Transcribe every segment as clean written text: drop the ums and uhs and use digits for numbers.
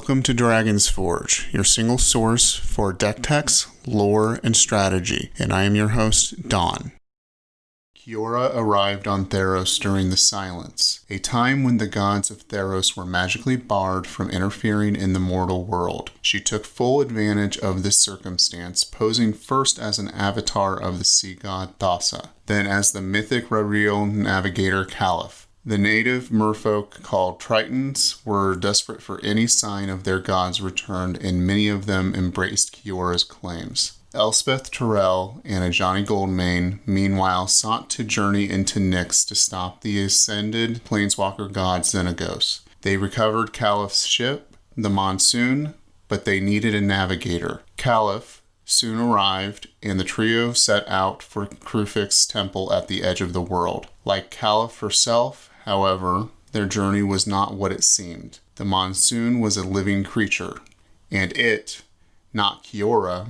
Welcome to Dragon's Forge, your single source for deck techs, lore, and strategy, and I am your host, Don. Kiora arrived on Theros during the Silence, a time when the gods of Theros were magically barred from interfering in the mortal world. She took full advantage of this circumstance, posing first as an avatar of the sea god Thassa, then as the mythic Rodriel navigator Caliph. The native merfolk called Tritons were desperate for any sign of their gods' return, and many of them embraced Kiora's claims. Elspeth Tyrell and Ajani Goldmane, meanwhile, sought to journey into Nyx to stop the ascended planeswalker god Xenagos. They recovered Caliph's ship, the Monsoon, but they needed a navigator. Caliph soon arrived, and the trio set out for Krufik's temple at the edge of the world. Like Caliph herself, however, their journey was not what it seemed. The Monsoon was a living creature, and it, not Kiora,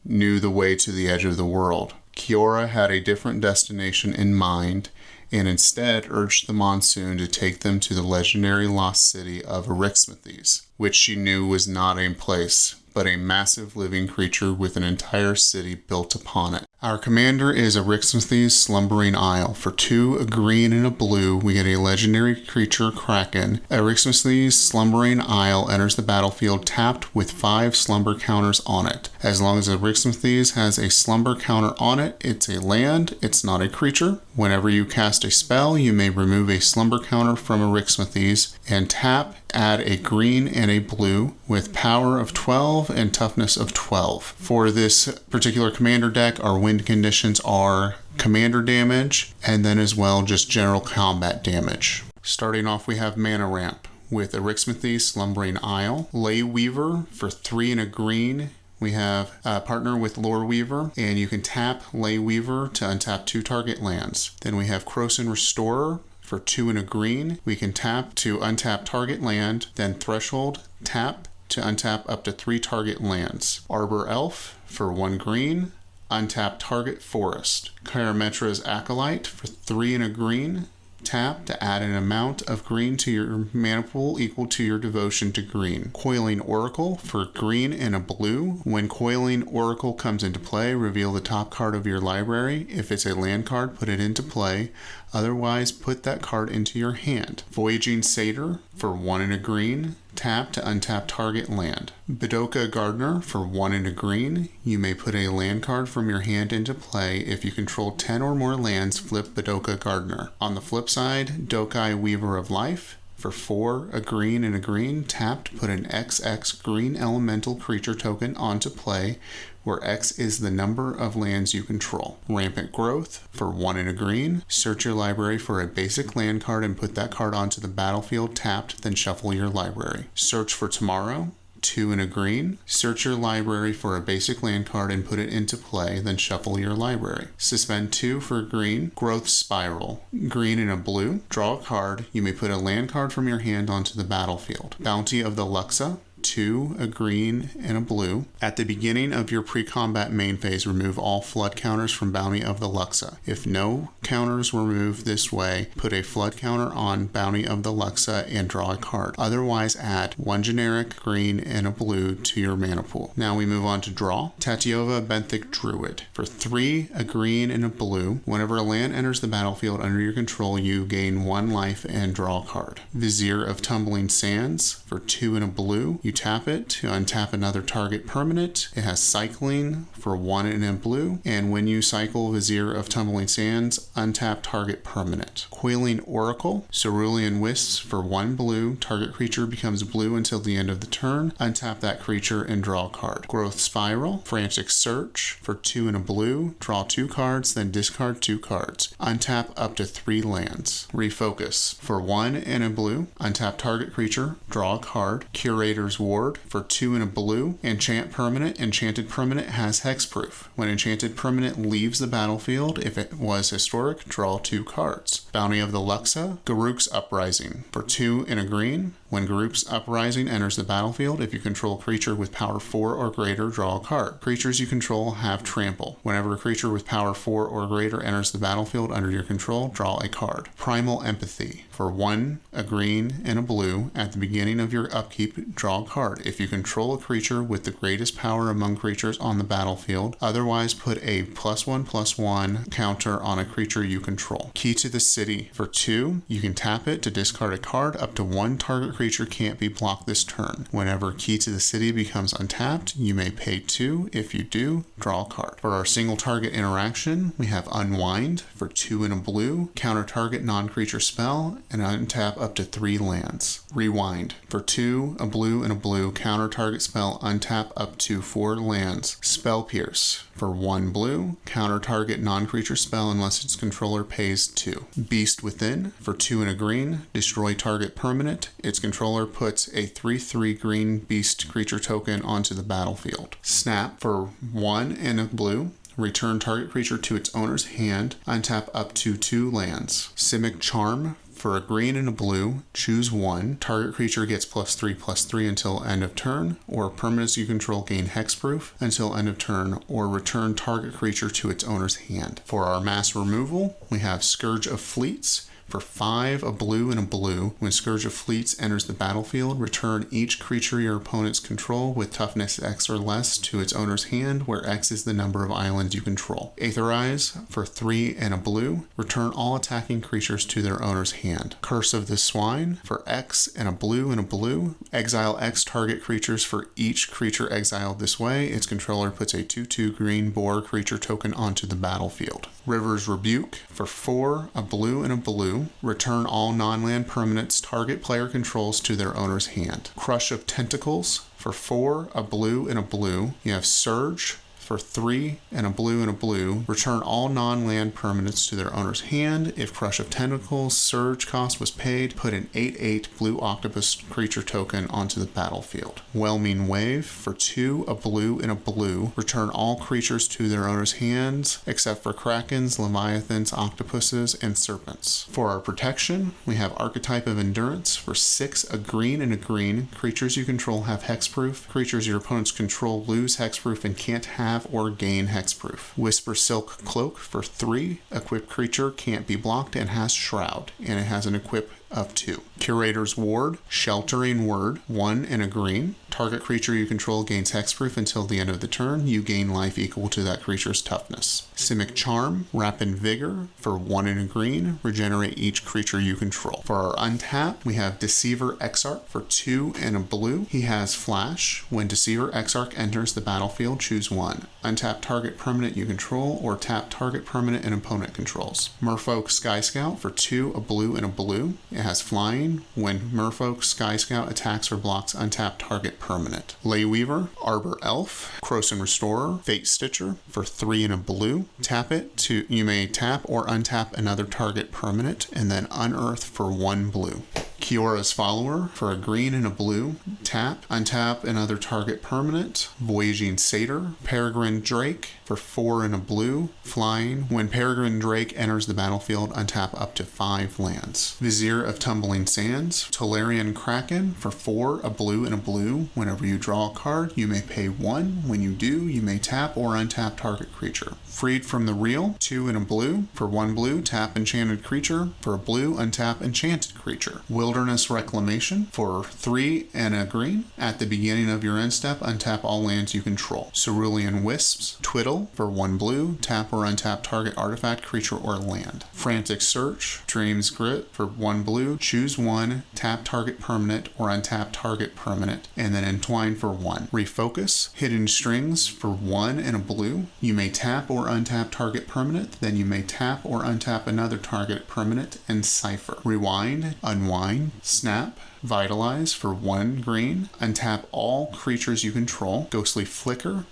knew the way to the edge of the world. Kiora had a different destination in mind, and instead urged the Monsoon to take them to the legendary lost city of Arixmethes, which she knew was not a place, but a massive living creature with an entire city built upon it. Our commander is Arixmethes' Slumbering Isle. For 2, a green and a blue, we get a legendary creature, Kraken. Arixmethes' Slumbering Isle enters the battlefield tapped with 5 slumber counters on it. As long as Arixmethes has a slumber counter on it, it's a land, it's not a creature. Whenever you cast a spell, you may remove a slumber counter from Arixmethes and tap, add a green and a blue with power of 12 and toughness of 12. For this particular commander deck, our win conditions are commander damage and then as well just general combat damage. Starting off, we have mana ramp with Arixmethes' Slumbering Isle, Ley Weaver for 3 and a green. We have a partner with Lore Weaver, and you can tap Ley Weaver to untap 2 target lands. Then we have Krosan Restorer for 2 and a green. We can tap to untap target land, then Threshold, tap to untap up to 3 target lands. Arbor Elf for 1 green, untap target forest. Karametra's Acolyte for 3 and a green, tap to add an amount of green to your mana pool equal to your devotion to green. Coiling Oracle for green and a blue. When Coiling Oracle comes into play, reveal the top card of your library. If it's a land card, put it into play. Otherwise, put that card into your hand. Voyaging Satyr for 1 and a green. Tap to untap target land. Badoka Gardener for 1 and a green. You may put a land card from your hand into play. If you control 10 or more lands, flip Badoka Gardener. On the flip side, Dokai Weaver of Life for 4, a green and a green. Tap to put an XX green elemental creature token onto play, where X is the number of lands you control. Rampant Growth for 1 and a green. Search your library for a basic land card and put that card onto the battlefield tapped, then shuffle your library. Search for Tomorrow, 2 and a green. Search your library for a basic land card and put it into play, then shuffle your library. Suspend 2 for green. Growth Spiral, green and a blue. Draw a card. You may put a land card from your hand onto the battlefield. Bounty of the Luxa, 2, a green and a blue. At the beginning of your pre-combat main phase, remove all flood counters from Bounty of the Luxa. If no counters were removed this way, put a flood counter on Bounty of the Luxa and draw a card. Otherwise, add 1 generic green and a blue to your mana pool. Now we move on to draw. Tatiova Benthic Druid. For 3, a green and a blue. Whenever a land enters the battlefield under your control, you gain 1 life and draw a card. Vizier of Tumbling Sands. For 2 and a blue. You tap it to untap another target permanent. It has cycling for 1 and a blue, and when you cycle Vizier of Tumbling Sands, untap target permanent. Coiling Oracle, Cerulean Wisps for 1 blue. Target creature becomes blue until the end of the turn. Untap that creature and draw a card. Growth Spiral, Frantic Search for 2 and a blue. Draw 2 cards, then discard 2 cards. Untap up to 3 lands. Refocus for 1 and a blue. Untap target creature, draw a card. Curator's Ward for 2 and a blue. Enchant permanent. Enchanted permanent has hexproof. When enchanted permanent leaves the battlefield, if it was historic, draw 2 cards. Bounty of the Luxa, Garruk's Uprising for 2 and a green. When Group's Uprising enters the battlefield, if you control a creature with power 4 or greater, draw a card. Creatures you control have trample. Whenever a creature with power 4 or greater enters the battlefield under your control, draw a card. Primal Empathy. For 1, a green, and a blue, at the beginning of your upkeep, draw a card. If you control a creature with the greatest power among creatures on the battlefield, otherwise put a +1/+1 counter on a creature you control. Key to the City. For 2, you can tap it to discard a card. Up to 1 target creature can't be blocked this turn. Whenever Key to the City becomes untapped, you may pay 2. If you do, draw a card. For our single target interaction, we have Unwind. For 2 and a blue, counter target non-creature spell and untap up to 3 lands. Rewind. For 2, a blue and a blue, counter target spell, untap up to 4 lands. Spell Pierce. For 1 blue, counter target non-creature spell unless its controller pays 2. Beast Within. For 2 and a green, destroy target permanent. Its controller puts a 3/3 green beast creature token onto the battlefield. Snap. For 1 and a blue, return target creature to its owner's hand, untap up to 2 lands. Simic Charm. For a green and a blue, choose 1. Target creature gets +3/+3 until end of turn, or permanents you control gain hexproof until end of turn, or return target creature to its owner's hand. For our mass removal, we have Scourge of Fleets. For 5, a blue and a blue, when Scourge of Fleets enters the battlefield, return each creature your opponents control with toughness X or less to its owner's hand, where X is the number of islands you control. Aetherize. For 3 and a blue, return all attacking creatures to their owner's hand. Curse of the Swine. For X and a blue, exile X target creatures. For each creature exiled this way, its controller puts a 2/2 green boar creature token onto the battlefield. River's Rebuke. For 4, a blue and a blue, return all non-land permanents target player controls to their owner's hand. Crush of Tentacles. For 4, a blue and a blue, you have Surge. For 3 and a blue, return all non-land permanents to their owner's hand. If Crush of Tentacles Surge cost was paid, put an 8/8 blue octopus creature token onto the battlefield. Whelming Wave. For 2, a blue and a blue, return all creatures to their owner's hands except for krakens, leviathans, octopuses, and serpents. For our protection, we have Archetype of Endurance. For 6, a green and a green, creatures you control have hexproof. Creatures your opponents control lose hexproof and can't have or gain hexproof. Whisper Silk Cloak. For 3, equipped creature can't be blocked and has Shroud, and it has an equip of 2. Curator's Ward. Sheltering Word. 1 and a green. Target creature you control gains hexproof until the end of the turn. You gain life equal to that creature's toughness. Simic Charm. Rapid Vigor. For 1 and a green, regenerate each creature you control. For our untap, we have Deceiver Exarch. For 2 and a blue, he has Flash. When Deceiver Exarch enters the battlefield, choose 1. Untap target permanent you control, or tap target permanent an opponent controls. Merfolk Sky Scout. For 2, a blue and a blue, it has flying. When Merfolk Sky Scout attacks or blocks, untap target permanent. Ley Weaver. Arbor Elf. Croson Restorer. Fate Stitcher. For 3 and a blue, tap it to, you may tap or untap another target permanent, and then unearth for 1 blue. Kiora's Follower. For a green and a blue, tap, untap another target permanent. Voyaging Satyr. Peregrine Drake. For 4 and a blue, flying. When Peregrine Drake enters the battlefield, untap up to 5 lands. Vizier of Tumbling Sands. Tolarian Kraken. For 4, a blue and a blue, whenever you draw a card, you may pay 1. When you do, you may tap or untap target creature. Freed from the Reel. 2 and a blue. For 1 blue, tap enchanted creature. For a blue, untap enchanted creature. Wilderness Reclamation. For 3 and a green, at the beginning of your end step, untap all lands you control. Cerulean Wisps. Twiddle. For 1 blue, tap or untap target artifact, creature, or land. Frantic Search. Dream's Grit. For 1 blue, choose 1, tap target permanent or untap target permanent, and then entwine for 1. Refocus. Hidden Strings. For 1 and a blue, you may tap or untap target permanent, then you may tap or untap another target permanent, and Cipher. Rewind. Unwind. Snap. Vitalize. For 1 green, untap all creatures you control. Ghostly Flicker.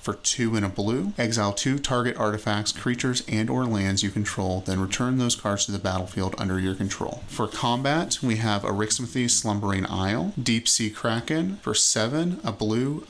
For 2 and a blue, exile 2 target artifacts, creatures, and or lands you control, then return those cards to the battlefield under your control. For combat, we have Arixmethes Slumbering Isle. Deep Sea Kraken. For 7, a blue,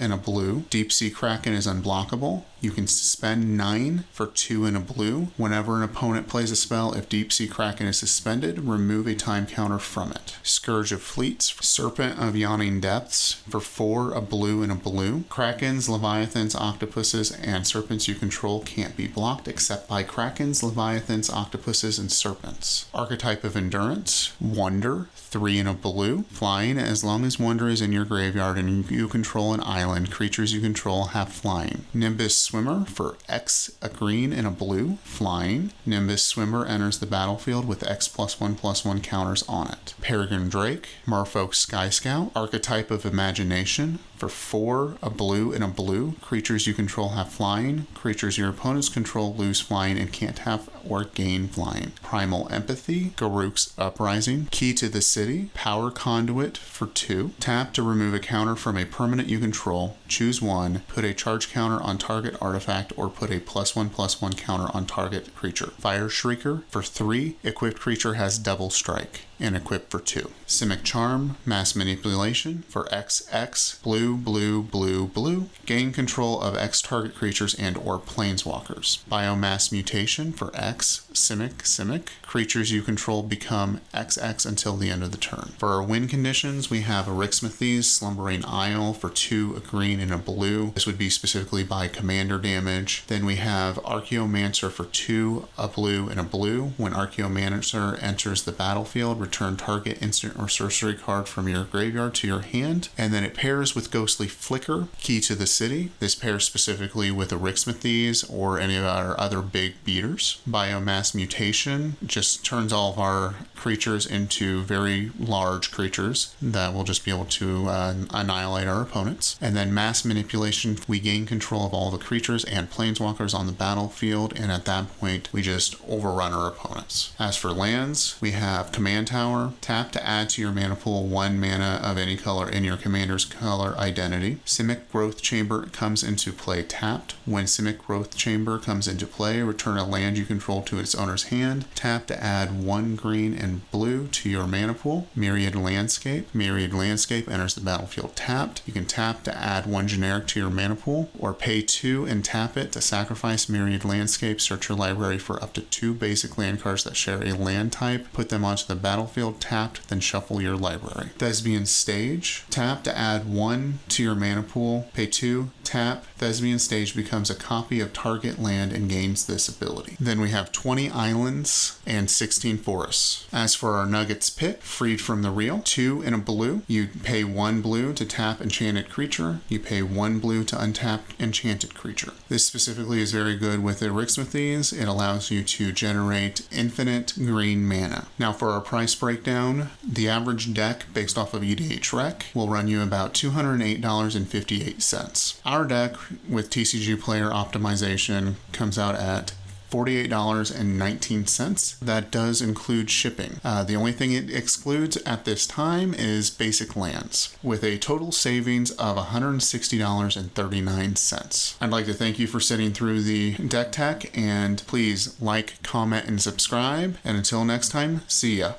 and a blue. Deep Sea Kraken is unblockable. You can suspend 9 for 2 and a blue. Whenever an opponent plays a spell, if Deep Sea Kraken is suspended, remove a time counter from it. Scourge of Fleets, Serpent of Yawning Depths for 4, a blue and a blue. Krakens, Leviathans, Octopuses, and Serpents you control can't be blocked except by Krakens, Leviathans, Octopuses, and Serpents. Archetype of Endurance, Wonder, 3 and a blue. Flying, as long as Wonder is in your graveyard and you control an island, creatures you control have flying. Nimbus Swimmer for X, a green and a blue. Flying. Nimbus Swimmer enters the battlefield with X +1/+1 counters on it. Peregrine Drake, Merfolk Sky Scout. Archetype of Imagination for 4, a blue and a blue. Creatures you control have flying. Creatures your opponents control lose flying and can't have or gain flying. Primal Empathy, Garruk's Uprising. Key to the City, Power Conduit for 2. Tap to remove a counter from a permanent you control. Choose 1. Put a charge counter on target artifact or put a +1/+1 counter on target creature. Fire Shrieker for 3. Equipped creature has double strike and equipped for 2. Simic Charm, Mass Manipulation for XX, blue, blue, blue, blue. Gain control of X target creatures and or planeswalkers. Biomass Mutation for X, Simic. Creatures you control become XX until the end of the turn. For our win conditions, we have Arixmethes, Slumbering Isle for 2, a green and a blue. This would be specifically by commander damage. Then we have Archaeomancer for 2, a blue and a blue. When Archaeomancer enters the battlefield, return target instant or sorcery card from your graveyard to your hand. And then it pairs with Ghostly Flicker, Key to the City. This pairs specifically with Arixmethes or any of our other big beaters. Biomass Mutation just turns all of our creatures into very large creatures that will just be able to annihilate our opponents. And then Mass Manipulation, we gain control of all the creatures and planeswalkers on the battlefield, and at that point we just overrun our opponents. As for lands, we have Command Tower. Tap to add to your mana pool 1 mana of any color in your commander's color identity. Simic Growth Chamber comes into play tapped. When Simic Growth Chamber comes into play, return a land you control to its owner's hand. Tap to add 1 green and blue to your mana pool. Myriad Landscape. Myriad Landscape enters the battlefield tapped. You can tap to add 1 generic to your mana pool, or pay 2 and tap it to sacrifice Myriad Landscape. Search your library for up to 2 basic land cards that share a land type. Put them onto the battlefield tapped, then shuffle your library. Thespian Stage. Tap to add 1 to your mana pool. Pay 2, tap. Thespian Stage becomes a copy of target land and gains this ability. Then we have 20 islands and 16 forests. As for our Nuggets Pit, Freed from the Real, 2 and a blue. You pay 1 blue to tap enchanted creature. You pay 1 blue to untap enchanted creature. This specifically is very good with Arixmethes. It allows you to generate infinite green mana. Now for our price breakdown, the average deck based off of EDH Rec will run you about $208.58. Our deck with TCG player optimization comes out at $48.19. That does include shipping. The only thing it excludes at this time is basic lands, with a total savings of $160.39. I'd like to thank you for sitting through the deck tech, and please like, comment, and subscribe. And until next time, see ya.